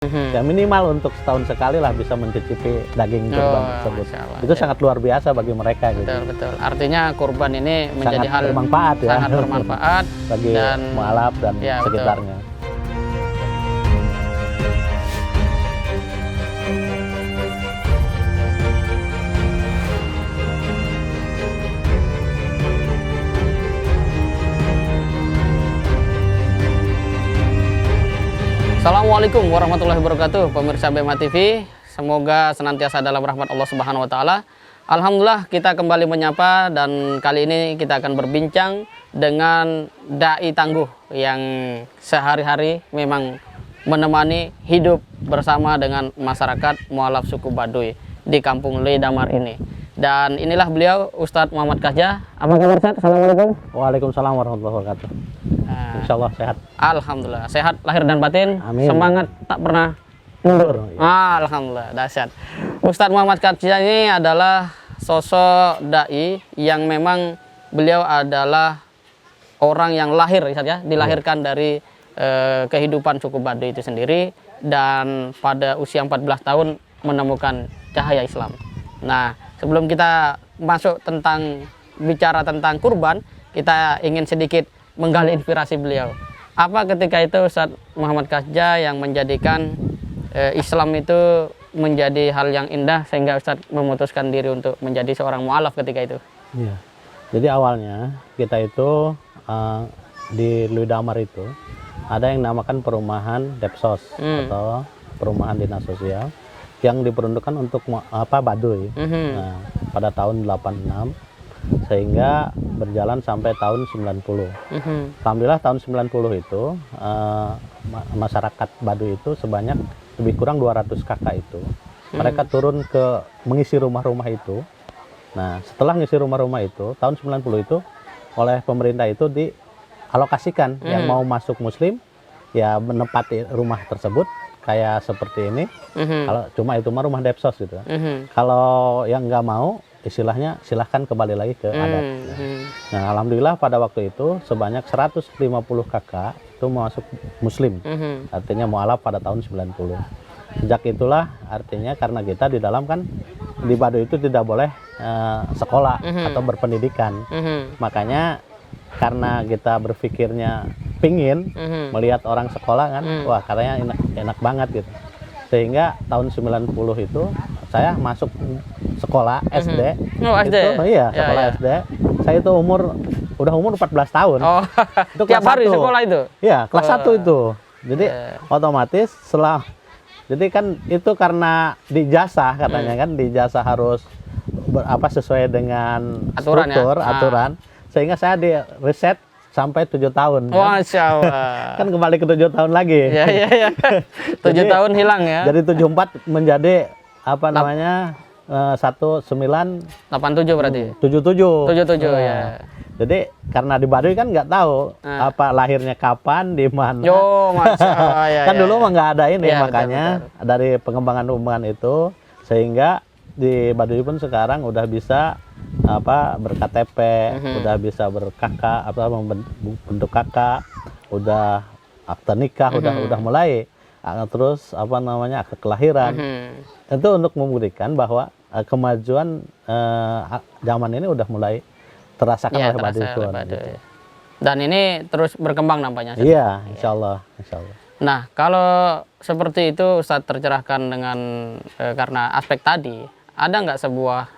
Ya minimal untuk setahun sekali lah bisa mencicipi daging kurban tersebut. Itu sangat luar biasa bagi mereka gitu. Betul. Artinya kurban ini menjadi sangat hal bermanfaat ya. Sangat bermanfaat bagi mualaf dan ya, sekitarnya. Assalamualaikum warahmatullahi wabarakatuh, pemirsa Bema TV. Semoga senantiasa dalam rahmat Allah Subhanahu wa taala. Alhamdulillah, kita kembali menyapa dan kali ini kita akan berbincang dengan dai tangguh yang sehari-hari memang menemani hidup bersama dengan masyarakat mualaf suku Baduy di Kampung Lidamar ini. Dan inilah beliau, Ustadz Muhammad Kahja. Apa kabar, Ustadz? Assalamualaikum. Waalaikumsalam warahmatullahi wabarakatuh. Insya Allah sehat. Alhamdulillah sehat lahir dan batin. Amin. Semangat tak pernah mundur. Alhamdulillah dahsyat. Ustadz Muhammad Kahja ini adalah sosok dai yang memang beliau adalah orang yang lahir saja dilahirkan dari kehidupan suku Baduy itu sendiri, dan pada usia 14 tahun menemukan cahaya Islam. Nah, sebelum kita masuk bicara tentang kurban, kita ingin sedikit menggali inspirasi beliau. Apa ketika itu Ustadz Muhammad Kahja yang menjadikan Islam itu menjadi hal yang indah sehingga Ustadz memutuskan diri untuk menjadi seorang mualaf ketika itu? Iya. Jadi awalnya kita itu di Lidamar itu ada yang namakan perumahan Depsos atau perumahan dinas sosial yang diperuntukkan untuk Baduy. Nah, pada tahun 86 sehingga berjalan sampai tahun 90. Alhamdulillah tahun 90 itu masyarakat Baduy itu sebanyak lebih kurang 200 kakak itu. Mereka turun ke mengisi rumah-rumah itu. Nah, setelah mengisi rumah-rumah itu tahun 90 itu oleh pemerintah itu dialokasikan yang mau masuk muslim ya menempati rumah tersebut kayak seperti ini. Kalau cuma itu rumah Depsos gitu. Kalau yang nggak mau istilahnya silahkan kembali lagi ke adat. Nah, alhamdulillah pada waktu itu sebanyak 150 kakak itu masuk muslim. Artinya mualaf pada tahun 90. Sejak itulah artinya karena kita di dalam kan di Baduy itu tidak boleh sekolah atau berpendidikan. Makanya karena kita berpikirnya pingin melihat orang sekolah kan, wah katanya enak banget gitu. Sehingga tahun 90 itu saya masuk sekolah SD. SD. Itu, iya, sekolah SD. Saya itu udah umur 14 tahun. Oh, itu tiap hari sekolah itu? Iya, kelas 1 itu. Jadi otomatis jadi kan itu karena dijazah katanya kan, dijazah harus sesuai dengan struktur, aturan. Sehingga saya di reset sampai 7 tahun. Masya Allah. Kan kembali ke 7 tahun lagi. Iya. 7 tahun hilang ya. Jadi 74 menjadi 1987 berarti. 77 ya. Jadi karena di Baduy kan nggak tahu lahirnya kapan, di mana. Kan dulu mah nggak ada ini, makanya betul. Dari pengembangan itu sehingga di Baduy pun sekarang udah bisa berKTP, udah bisa berkakak, membentuk kakak, udah akte nikah, udah mulai. Terus akte kelahiran. Itu untuk membuktikan bahwa kemajuan zaman ini udah mulai terasakan oleh Baduy. Gitu. Dan ini terus berkembang nampaknya. Iya, insya Allah. Nah, kalau seperti itu Ustadz tercerahkan dengan karena aspek tadi, ada nggak sebuah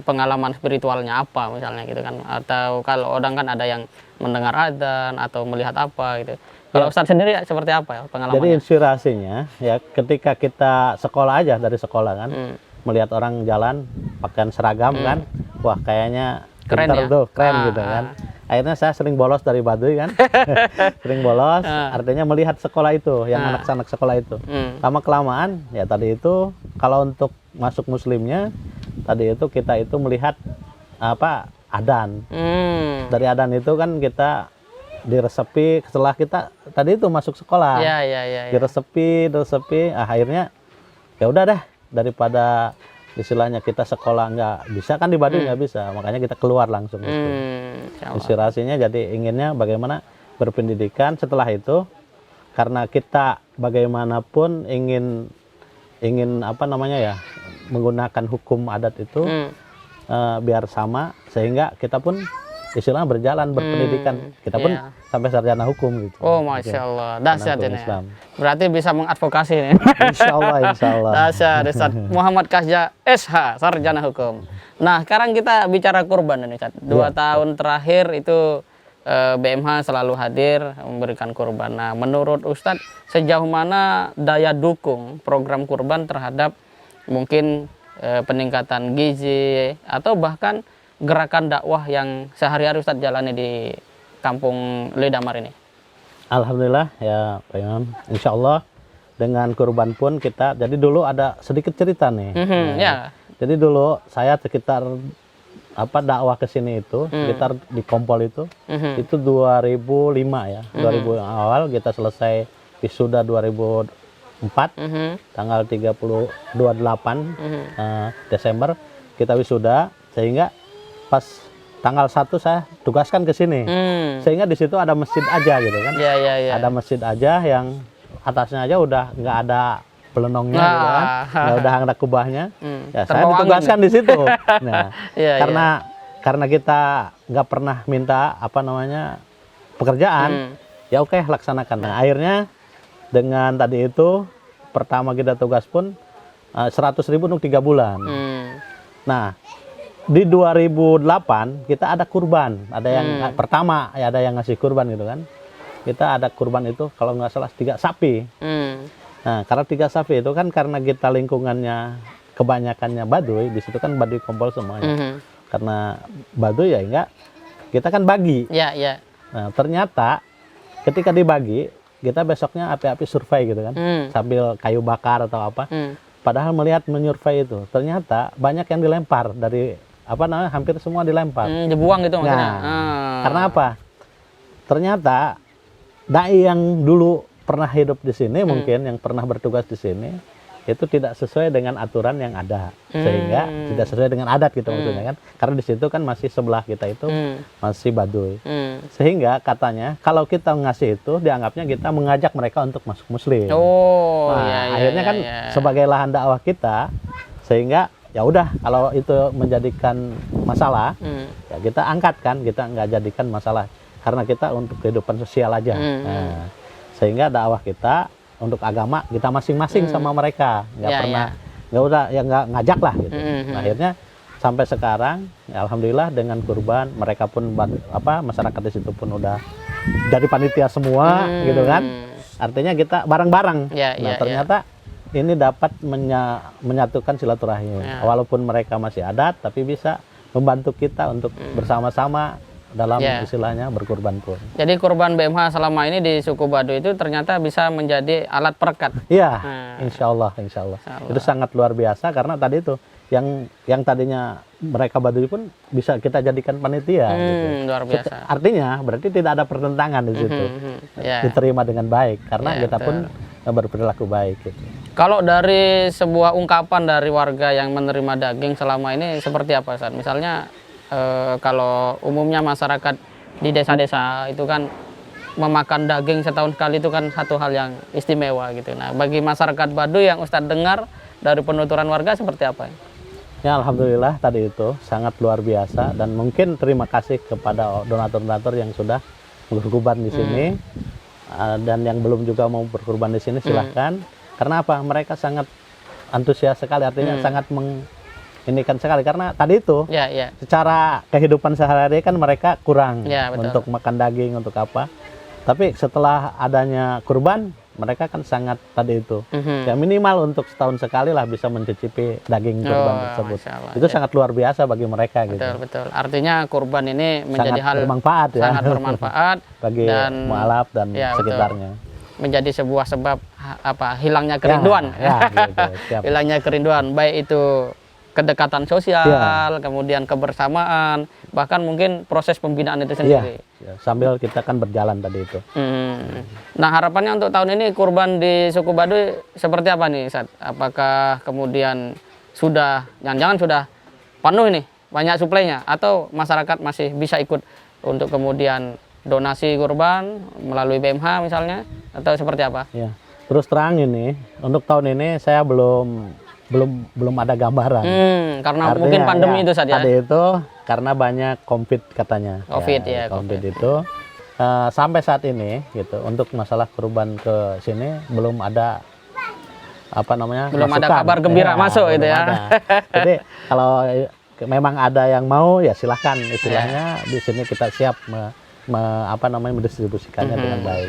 pengalaman spiritualnya apa misalnya gitu kan? Atau kalau orang kan ada yang mendengar adzan atau melihat apa gitu. Kalau Ustadz sendiri seperti apa ya pengalamannya? Jadi inspirasinya ya ketika kita sekolah aja, dari sekolah kan, melihat orang jalan pakaian seragam kan, wah kayaknya keren ya? Keren gitu kan. Akhirnya saya sering bolos dari Baduy kan. Sering bolos, artinya melihat sekolah itu, yang anak-anak sekolah itu. Lama-kelamaan ya tadi itu kalau untuk masuk muslimnya tadi itu kita itu melihat adan. Dari adan itu kan kita diresepi setelah kita tadi itu masuk sekolah. Iya. Diresepi, akhirnya ya udah dah, daripada istilahnya kita sekolah nggak bisa kan di Baduy nggak bisa, makanya kita keluar langsung. Inspirasinya jadi inginnya bagaimana berpendidikan. Setelah itu karena kita bagaimanapun ingin apa namanya ya, menggunakan hukum adat itu biar sama, sehingga kita pun istilahnya berjalan berpendidikan, kita pun iya. sampai sarjana hukum gitu. Oh, Masya Allah, dahsyat Hukum ini. Islam. Berarti bisa mengadvokasi nih. Insya Allah. Dahsyat, Ustaz Muhammad Kasja SH, sarjana hukum. Nah, sekarang kita bicara kurban nih, Ustaz. 2 tahun terakhir itu BMH selalu hadir memberikan kurban. Nah, menurut Ustadz, sejauh mana daya dukung program kurban terhadap mungkin peningkatan gizi atau bahkan gerakan dakwah yang sehari-hari Ustadz jalani di kampung Lidamar ini? Alhamdulillah ya Pak Imam. Insya Allah dengan kurban pun kita, jadi dulu ada sedikit cerita nih. Ya. Jadi dulu saya sekitar dakwah ke sini itu sekitar di Kompol itu 2005 ya. 2000 yang awal kita selesai wisuda 2004 tanggal 28 Desember kita wisuda, sehingga pas tanggal 1 saya tugaskan ke sini. Sehingga di situ ada masjid aja gitu kan. Ya. Ada masjid aja yang atasnya aja udah nggak ada pelonongnya gitu kan. Nggak udah ada kubahnya. Ya, saya ditugaskan di situ. Nah, karena kita nggak pernah minta pekerjaan, ya oke, laksanakan. Nah, akhirnya dengan tadi itu pertama kita tugas pun 100.000 untuk 3 bulan. Nah, di 2008 kita ada kurban, ada yang pertama ya, ada yang ngasih kurban gitu kan. Kita ada kurban itu kalau nggak salah 3 sapi. Nah, karena 3 sapi itu kan karena kita lingkungannya kebanyakannya Baduy, di situ kan Baduy Kompol semuanya. Karena Baduy ya enggak, kita kan bagi. Ya. Nah, ternyata ketika dibagi, kita besoknya api-api survei gitu kan, sambil kayu bakar atau apa. Padahal melihat menyurvei itu, ternyata banyak yang dilempar dari hampir semua dilempar. Dibuang gitu maksudnya. Karena apa? Ternyata dai yang dulu pernah hidup di sini, mungkin yang pernah bertugas di sini, itu tidak sesuai dengan aturan yang ada, sehingga tidak sesuai dengan adat gitu maksudnya kan. Karena di situ kan masih sebelah kita itu masih Baduy. Sehingga katanya kalau kita ngasih itu dianggapnya kita mengajak mereka untuk masuk Muslim. Akhirnya kan sebagai lahan dakwah kita, sehingga ya udah kalau itu menjadikan masalah, ya kita angkat kan, kita nggak jadikan masalah karena kita untuk kehidupan sosial aja. Nah, sehingga dakwah kita untuk agama kita masing-masing sama mereka, nggak ngajak lah gitu. Nah, akhirnya sampai sekarang ya alhamdulillah dengan kurban mereka pun masyarakat di situ pun udah jadi panitia semua gitu kan. Artinya kita bareng-bareng. Ternyata ini dapat menyatukan silaturahim. Walaupun mereka masih adat, tapi bisa membantu kita untuk bersama-sama dalam istilahnya berkurban pun. Jadi kurban BMH selama ini di suku Baduy itu ternyata bisa menjadi alat perekat. Iya, insya Allah. Itu sangat luar biasa karena tadi itu yang tadinya mereka Baduy pun bisa kita jadikan panitia. Gitu. Luar biasa. Artinya berarti tidak ada pertentangan di situ. Diterima dengan baik karena kita pun berperilaku baik. Gitu. Kalau dari sebuah ungkapan dari warga yang menerima daging selama ini seperti apa, Ustaz? Misalnya kalau umumnya masyarakat di desa-desa itu kan memakan daging setahun sekali itu kan satu hal yang istimewa gitu. Nah, bagi masyarakat Baduy yang Ustadz dengar dari penuturan warga seperti apa? Ya alhamdulillah tadi itu sangat luar biasa, dan mungkin terima kasih kepada donatur-donatur yang sudah berkurban di sini dan yang belum juga mau berkurban di sini silahkan. Karena apa? Mereka sangat antusias sekali, artinya sangat ini kan sekali karena tadi itu secara kehidupan sehari-hari kan mereka kurang untuk makan daging untuk apa, tapi setelah adanya kurban mereka kan sangat tadi itu ya minimal untuk setahun sekali lah bisa mencicipi daging kurban tersebut. Itu sangat luar biasa bagi mereka. Betul. Artinya kurban ini menjadi sangat hal bermanfaat sangat bermanfaat bagi mualaf dan sekitarnya. Menjadi sebuah sebab hilangnya kerinduan. Hilangnya kerinduan baik itu kedekatan sosial, kemudian kebersamaan, bahkan mungkin proses pembinaan itu sendiri. Sambil kita kan berjalan tadi itu. Nah, harapannya untuk tahun ini kurban di suku Baduy seperti apa nih, Ustaz? Apakah kemudian jangan-jangan sudah penuh ini, banyak suplainya, atau masyarakat masih bisa ikut untuk kemudian donasi kurban melalui BMH misalnya, atau seperti apa? Terus terang ini untuk tahun ini saya belum ada gambaran. Karena Artinya, mungkin pandemi ya, itu saja. Ada itu karena banyak COVID katanya. COVID ya. COVID itu sampai saat ini gitu untuk masalah kurban ke sini belum ada apa namanya? Belum ada masukan. kabar gembira masuk belum itu ya. ada. Jadi kalau memang ada yang mau ya silahkan istilahnya di sini kita siap mendistribusikannya dengan baik.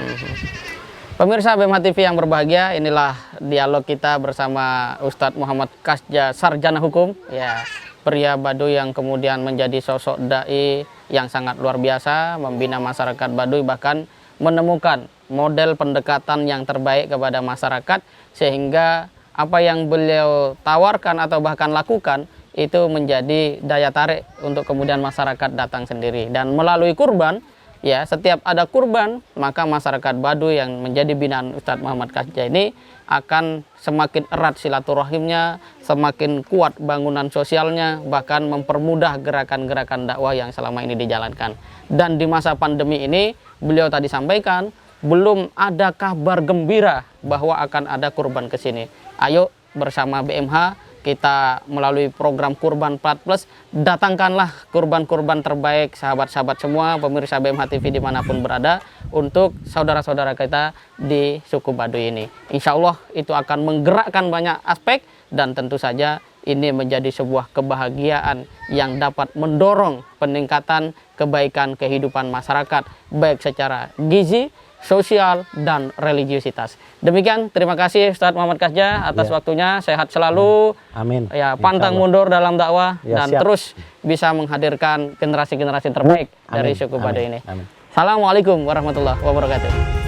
Pemirsa BMH TV yang berbahagia, inilah dialog kita bersama Ustadz Muhammad Kasja, sarjana hukum, ya, pria Baduy yang kemudian menjadi sosok dai yang sangat luar biasa, membina masyarakat Baduy, bahkan menemukan model pendekatan yang terbaik kepada masyarakat, sehingga apa yang beliau tawarkan atau bahkan lakukan itu menjadi daya tarik untuk kemudian masyarakat datang sendiri. Dan melalui kurban, ya, setiap ada kurban, maka masyarakat Baduy yang menjadi binaan Ustadz Muhammad Kasja ini akan semakin erat silaturahimnya, semakin kuat bangunan sosialnya, bahkan mempermudah gerakan-gerakan dakwah yang selama ini dijalankan. Dan di masa pandemi ini, beliau tadi sampaikan, belum ada kabar gembira bahwa akan ada kurban ke sini. Ayo bersama BMH, kita melalui program Kurban 4+, datangkanlah kurban-kurban terbaik sahabat-sahabat semua, pemirsa BMH TV dimanapun berada, untuk saudara-saudara kita di suku Baduy ini. Insya Allah itu akan menggerakkan banyak aspek, dan tentu saja ini menjadi sebuah kebahagiaan yang dapat mendorong peningkatan kebaikan kehidupan masyarakat, baik secara gizi, sosial, dan religiusitas. Demikian, terima kasih Ustadz Muhammad Kasja atas waktunya, sehat selalu. Amin. Ya, pantang mundur dalam dakwah, Ya, dan siap. terus bisa menghadirkan generasi-generasi terbaik dari suku Baduy ini. Amin. Assalamualaikum warahmatullahi wabarakatuh.